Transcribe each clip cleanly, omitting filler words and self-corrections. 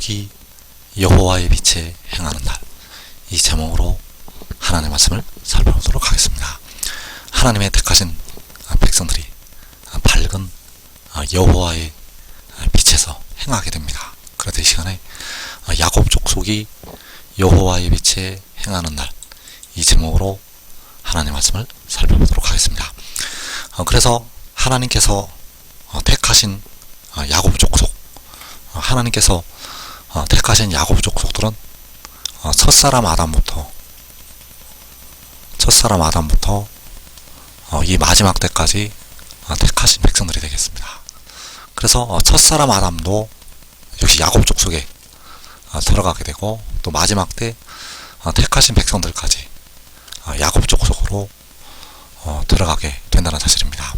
족속이 여호와의 빛에 행하는 날, 이 제목으로 하나님의 말씀을 살펴보도록 하겠습니다. 하나님의 택하신 백성들이 밝은 여호와의 빛에서 행하게 됩니다. 그래서 이 시간에 야곱 족속이 여호와의 빛에 행하는 날, 이 제목으로 하나님의 말씀을 살펴보도록 하겠습니다. 그래서 하나님께서 택하신 야곱 족속, 하나님께서 택하신 야곱 족속들은 첫사람 아담부터 이 마지막 때까지 택하신 백성들이 되겠습니다. 그래서 첫사람 아담도 역시 야곱 족속에 들어가게 되고, 또 마지막 때 택하신 백성들까지 야곱 족속으로 들어가게 된다는 사실입니다.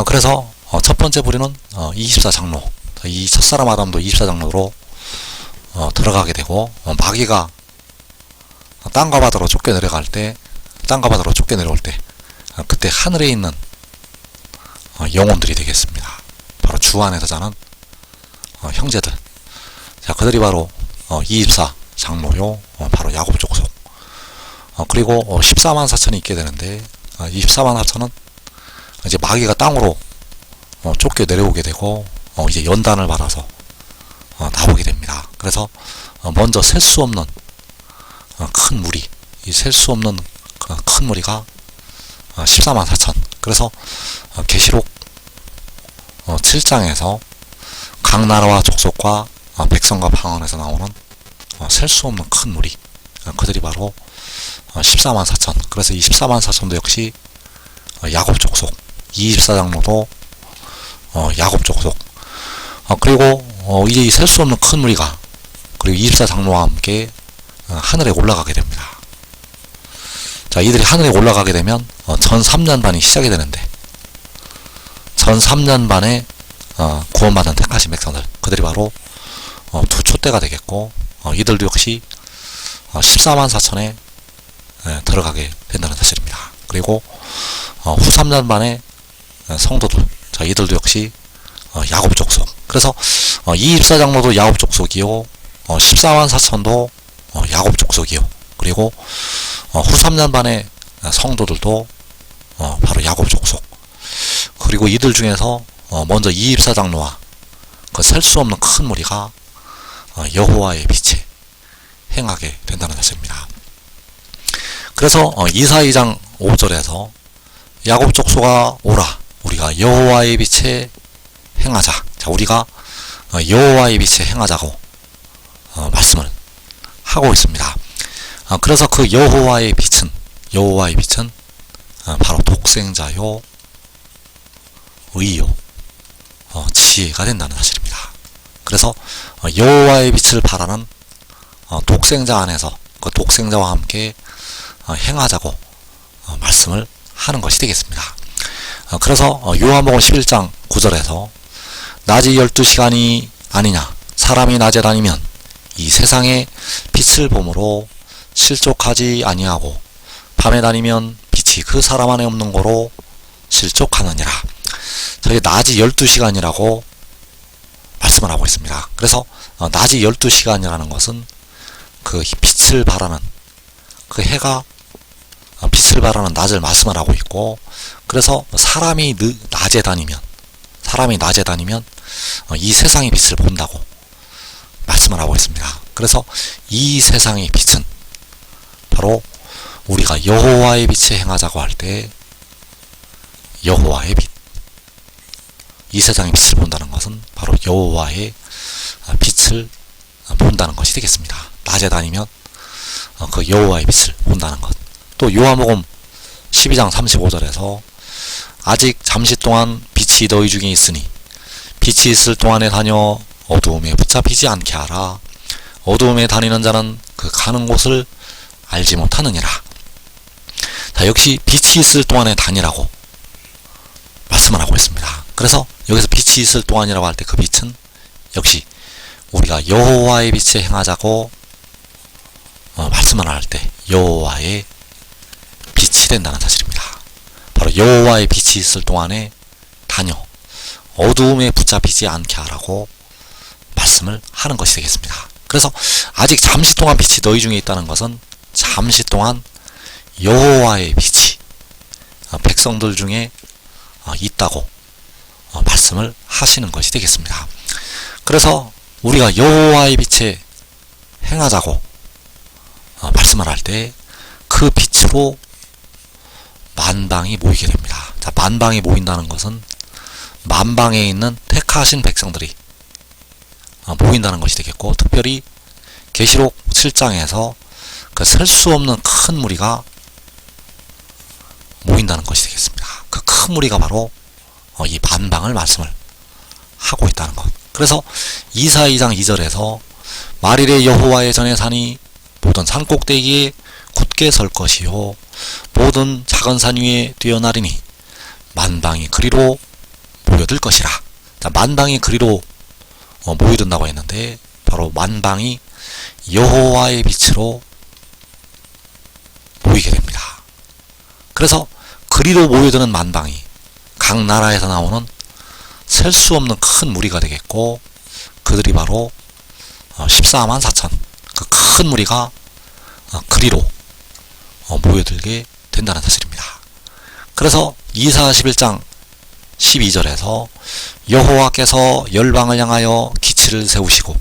그래서 첫 번째 부류는 24장로, 이 첫사람 아담도 24장로로 들어가게 되고, 마귀가 땅과 바다로 쫓겨 내려올 때, 그때 하늘에 있는 영혼들이 되겠습니다. 바로 주 안에서 자는 형제들. 자, 그들이 바로 24장로요, 바로 야곱 족속. 그리고 14만 4천이 있게 되는데, 24만 4천은 이제 마귀가 땅으로 쫓겨 내려오게 되고, 이제 연단을 받아서 나오게 됩니다. 그래서 먼저 셀 수 없는 큰 무리, 이 셀 수 없는 큰 무리가 14만 4천. 그래서 계시록 7장에서 각 나라와 족속과 백성과 방언에서 나오는 셀 수 없는 큰 무리, 그들이 바로 14만 4천. 그래서 이 14만 4천도 역시 야곱 족속, 24장로도 야곱 족속. 그리고 이제 이 셀 수 없는 큰 무리가, 그리고 24장로와 함께 하늘에 올라가게 됩니다. 자, 이들이 하늘에 올라가게 되면 전 3년반이 시작이 되는데, 전 3년반에 구원받은 택하신 백성들, 그들이 바로 두 촛대가 되겠고, 이들도 역시 14만 4천에 들어가게 된다는 사실입니다. 그리고 후 3년반에 성도들, 자, 이들도 역시 야곱 족속. 그래서 24장로도 야곱 족속이요, 14만 4천도 야곱 족속이요, 그리고 후 3년반의 성도들도 바로 야곱 족속. 그리고 이들 중에서 먼저 24장로와 그 셀 수 없는 큰 무리가 여호와의 빛에 행하게 된다는 사실입니다. 그래서 이사 2장 5절에서 야곱 족속아 오라, 우리가 여호와의 빛에 행하자. 자, 우리가 여호와의 빛에 행하자고 말씀을 하고 있습니다. 그래서 그 여호와의 빛은 바로 독생자요, 의요, 지혜가 된다는 사실입니다. 그래서 여호와의 빛을 바라는 독생자 안에서 그 독생자와 함께 행하자고 말씀을 하는 것이 되겠습니다. 그래서 요한복음 11장 9절에서 낮이 12시간이 아니냐, 사람이 낮에 다니면 이 세상에 빛을 보므로 실족하지 아니하고 밤에 다니면 빛이 그 사람 안에 없는 거로 실족하느니라. 저기 낮이 12시간이라고 말씀을 하고 있습니다. 그래서 낮이 12시간이라는 것은 그 빛을 바라는, 그 해가 빛을 바라는 낮을 말씀을 하고 있고, 그래서 사람이 낮에 다니면 이 세상의 빛을 본다고 말씀을 하고 있습니다. 그래서 이 세상의 빛은 바로 우리가 여호와의 빛에 행하자고 할 때 여호와의 빛, 이 세상의 빛을 본다는 것은 바로 여호와의 빛을 본다는 것이 되겠습니다. 낮에 다니면 그 여호와의 빛을 본다는 것. 또 요한복음 12장 35절에서 아직 잠시 동안 빛이 너희 중에 있으니 빛이 있을 동안에 다녀 어두움에 붙잡히지 않게 하라. 어두움에 다니는 자는 그 가는 곳을 알지 못하느니라. 자, 역시 빛이 있을 동안에 다니라고 말씀을 하고 있습니다. 그래서 여기서 빛이 있을 동안이라고 할 때 그 빛은 역시 우리가 여호와의 빛에 행하자고 말씀을 할 때 여호와의 빛이 된다는 사실입니다. 바로 여호와의 빛이 있을 동안에 다녀 어두움에 붙잡히지 않게 하라고 말씀을 하는 것이 되겠습니다. 그래서 아직 잠시 동안 빛이 너희 중에 있다는 것은 잠시 동안 여호와의 빛이 백성들 중에 있다고 말씀을 하시는 것이 되겠습니다. 그래서 우리가 여호와의 빛에 행하자고 말씀을 할 때 그 빛으로 만방이 모이게 됩니다. 자, 만방이 모인다는 것은 만방에 있는 택하신 백성들이 모인다는 것이 되겠고, 특별히 계시록 7장에서 그 셀 수 없는 큰 무리가 모인다는 것이 되겠습니다. 그 큰 무리가 바로 이 만방을 말씀을 하고 있다는 것. 그래서 이사 2장 2절에서 말일에 여호와의 전에 산이 모든 산 꼭대기에 굳게 설 것이요 모든 작은 산 위에 뛰어나리니 만방이 그리로 모여들 것이라. 자, 만방이 그리로 모여든다고 했는데 바로 만방이 여호와의 빛으로 모이게 됩니다. 그래서 그리로 모여드는 만방이 각 나라에서 나오는 셀 수 없는 큰 무리가 되겠고, 그들이 바로 14만 4천 그 큰 무리가 그리로 모여들게 된다는 사실입니다. 그래서 이사 11장 12절에서 여호와께서 열방을 향하여 기치를 세우시고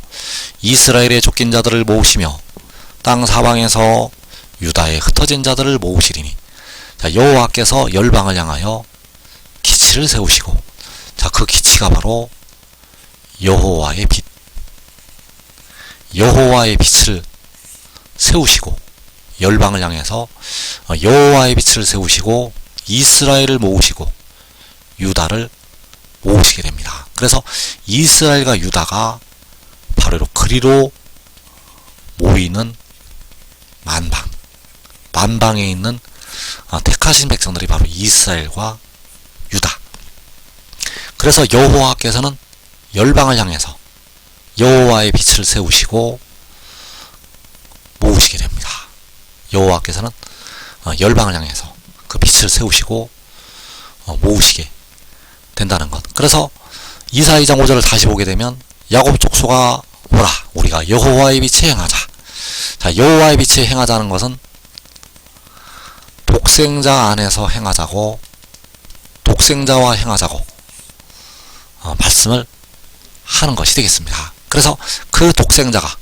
이스라엘의 쫓긴 자들을 모으시며 땅 사방에서 유다의 흩어진 자들을 모으시리니, 자, 여호와께서 열방을 향하여 기치를 세우시고, 자, 그 기치가 바로 여호와의 빛, 여호와의 빛을 세우시고 열방을 향해서 여호와의 빛을 세우시고 이스라엘을 모으시고 유다를 모으시게 됩니다. 그래서 이스라엘과 유다가 바로 그리로 모이는 만방, 만방에 있는 택하신 백성들이 바로 이스라엘과 유다. 그래서 여호와께서는 열방을 향해서 여호와의 빛을 세우시고 모으시게 됩니다. 여호와께서는 열방을 향해서 그 빛을 세우시고 모으시게 된다는 것. 그래서 이사 2장 5절을 다시 보게 되면 야곱 족속아 오라 우리가 여호와의 빛에 행하자. 자, 여호와의 빛에 행하자는 것은 독생자 안에서 행하자고, 독생자와 행하자고 말씀을 하는 것이 되겠습니다. 그래서 그 독생자가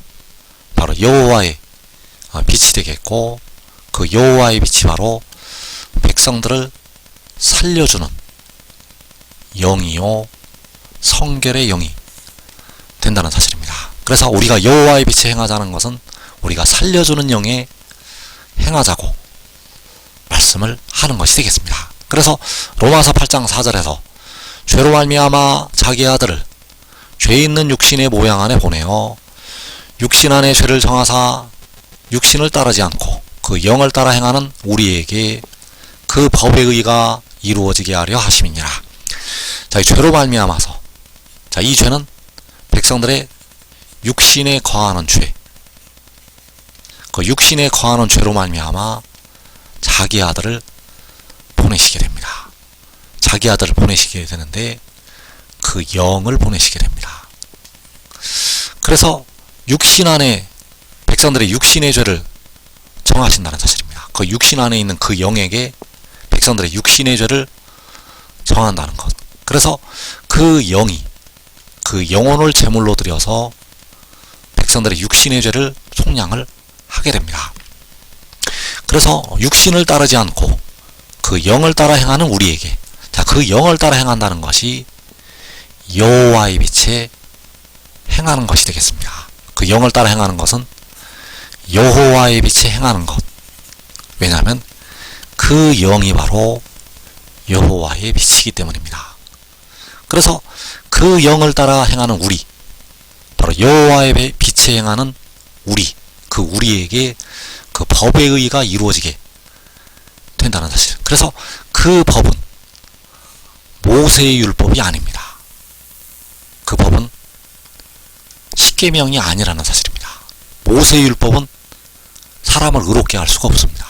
바로 여호와의 빛이 되겠고, 그 여호와의 빛이 바로 백성들을 살려주는 영이요 성결의 영이 된다는 사실입니다. 그래서 우리가 여호와의 빛에 행하자는 것은 우리가 살려주는 영에 행하자고 말씀을 하는 것이 되겠습니다. 그래서 로마서 8장 4절에서 죄로 말미암아 자기 아들을 죄 있는 육신의 모양 안에 보내어 육신 안에 죄를 정하사 육신을 따르지 않고 그 영을 따라 행하는 우리에게 그 법의 의가 이루어지게 하려 하심이니라. 자, 이 죄로 말미암아서, 자, 이 죄는 백성들의 육신에 거하는 죄, 그 육신에 거하는 죄로 말미암아 자기 아들을 보내시게 됩니다. 자기 아들을 보내시게 되는데 그 영을 보내시게 됩니다. 그래서 육신 안에 백성들의 육신의 죄를 정하신다는 사실입니다. 그 육신 안에 있는 그 영에게 백성들의 육신의 죄를 정한다는 것. 그래서 그 영이 그 영혼을 제물로 드려서 백성들의 육신의 죄를 속량을 하게 됩니다. 그래서 육신을 따르지 않고 그 영을 따라 행하는 우리에게, 자, 그 영을 따라 행한다는 것이 여호와의 빛에 행하는 것이 되겠습니다. 그 영을 따라 행하는 것은 여호와의 빛에 행하는 것. 왜냐하면 그 영이 바로 여호와의 빛이기 때문입니다. 그래서 그 영을 따라 행하는 우리, 바로 여호와의 빛에 행하는 우리, 그 우리에게 그 법의 의가 이루어지게 된다는 사실. 그래서 그 법은 모세의 율법이 아닙니다. 그 법은 십계명이 아니라는 사실입니다. 모세의 율법은 사람을 의롭게 할 수가 없습니다.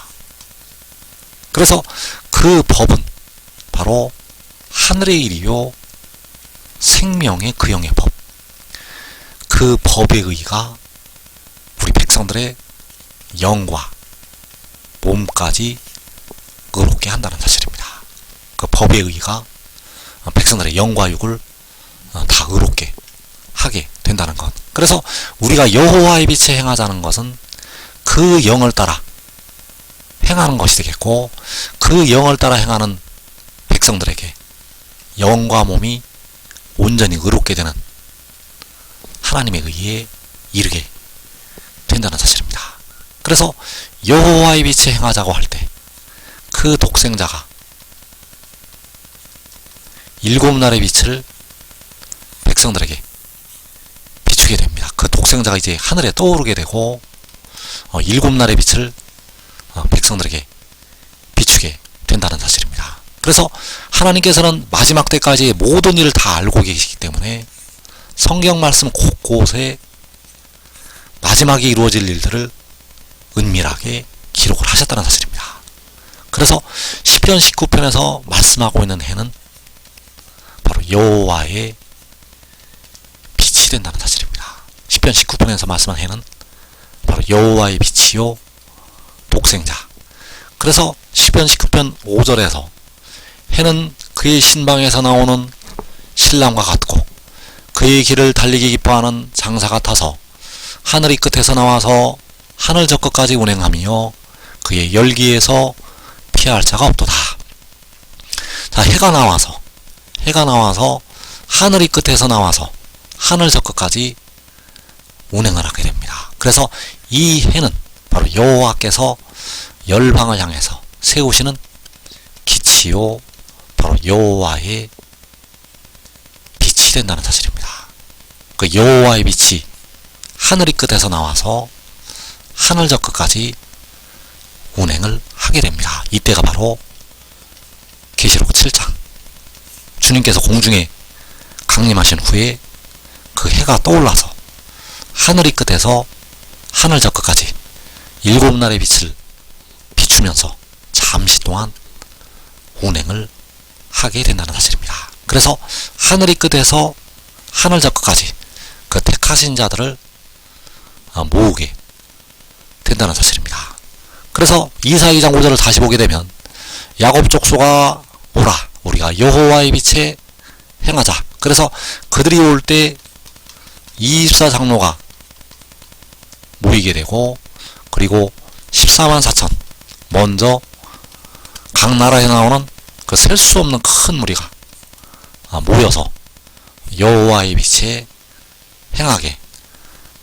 그래서 그 법은 바로 하늘의 일이요 생명의 그 영의 법, 그 그 법에 의가 우리 백성들의 영과 몸까지 의롭게 한다는 사실입니다. 그 법에 의가 백성들의 영과 육을 다 의롭게 하게 된다는 것. 그래서 우리가 여호와의 빛에 행하자는 것은 그 영을 따라 행하는 것이 되겠고, 그 영을 따라 행하는 백성들에게 영과 몸이 온전히 의롭게 되는 하나님의 의에 이르게 된다는 사실입니다. 그래서 여호와의 빛에 행하자고 할 때 그 독생자가 7날의 빛을 백성들에게 비추게 됩니다. 그 독생자가 이제 하늘에 떠오르게 되고 7날의 빛을 백성들에게 비추게 된다는 사실입니다. 그래서 하나님께서는 마지막 때까지 모든 일을 다 알고 계시기 때문에 성경 말씀 곳곳에 마지막에 이루어질 일들을 은밀하게 기록을 하셨다는 사실입니다. 그래서 시편 19편에서 말씀하고 있는 해는 바로 여호와의 빛이 된다는 사실입니다. 시편 19편에서 말씀한 해는 바로 여호와의 빛이요 독생자. 그래서 시편 19편 5절에서 해는 그의 신방에서 나오는 신랑과 같고 그의 길을 달리기 기뻐하는 장사 같아서 하늘이 끝에서 나와서 하늘 저 끝까지 운행하며 그의 열기에서 피할 자가 없도다. 자, 해가 나와서 하늘이 끝에서 나와서 하늘 저 끝까지 운행을 하게 됩니다. 그래서 이 해는 바로 여호와께서 열방을 향해서 세우시는 기치요 바로 여호와의 빛이 된다는 사실입니다. 그 여호와의 빛이 하늘이 끝에서 나와서 하늘 저 끝까지 운행을 하게 됩니다. 이때가 바로 계시록 7장. 주님께서 공중에 강림하신 후에 그 해가 떠올라서 하늘이 끝에서 하늘 저 끝까지 7날의 빛을 비추면서 잠시 동안 운행을 하게 된다는 사실입니다. 그래서 하늘이 끝에서 하늘 저 끝까지 그 택하신 자들을 모으게 된다는 사실입니다. 그래서 이사 2장 5절을 다시 보게 되면 야곱 족속아 오라 우리가 여호와의 빛에 행하자. 그래서 그들이 올 때 24장로가 모이게 되고, 그리고 14만 4천 먼저 각 나라에 나오는 그 셀 수 없는 큰 무리가 모여서 여호와의 빛에 행하게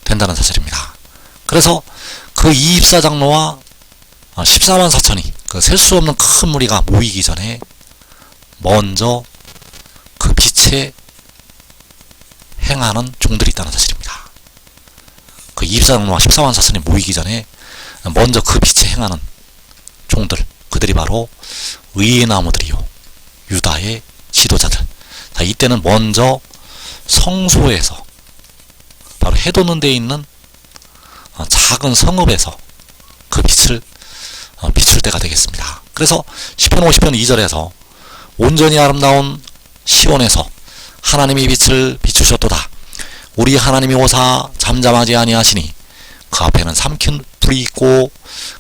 된다는 사실입니다. 그래서 그 24장로와 14만 4천이 그 셀 수 없는 큰 무리가 모이기 전에 먼저 그 빛에 행하는 종들이 있다는 사실입니다. 그 24장로와 14만 4천이 모이기 전에 먼저 그 빛에 행하는 종들, 그들이 바로 의의 나무들이요 유다의 지도자들. 자, 이때는 먼저 성소에서 바로 해 돋는 데에 있는 작은 성읍에서 그 빛을 비출 때가 되겠습니다. 그래서 시편 50편 2절에서 온전히 아름다운 시온에서 하나님이 빛을 비추셨도다. 우리 하나님이 오사 잠잠하지 아니하시니 그 앞에는 삼킨 불이 있고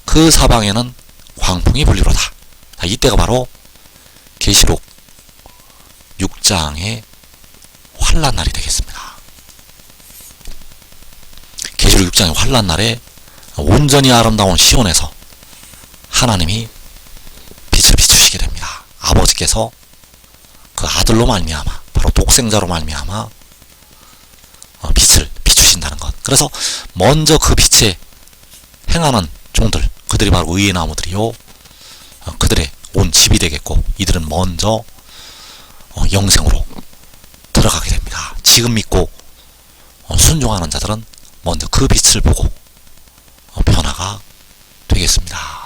그 사방에는 광풍이 불리로다. 자, 이때가 바로 계시록 6장의 환란날이 되겠습니다. 계시록 6장의 환란날에 온전히 아름다운 시온에서 하나님이 빛을 비추시게 됩니다. 아버지께서 그 아들로 말미암아 바로 독생자로 말미암아 빛을 비추신다는 것. 그래서 먼저 그 빛에 행하는 종들, 그들이 바로 의의 나무들이요 그들의 온 집이 되겠고, 이들은 먼저 영생으로 들어가게 됩니다. 지금 믿고 순종하는 자들은 먼저 그 빛을 보고 변화가 되겠습니다.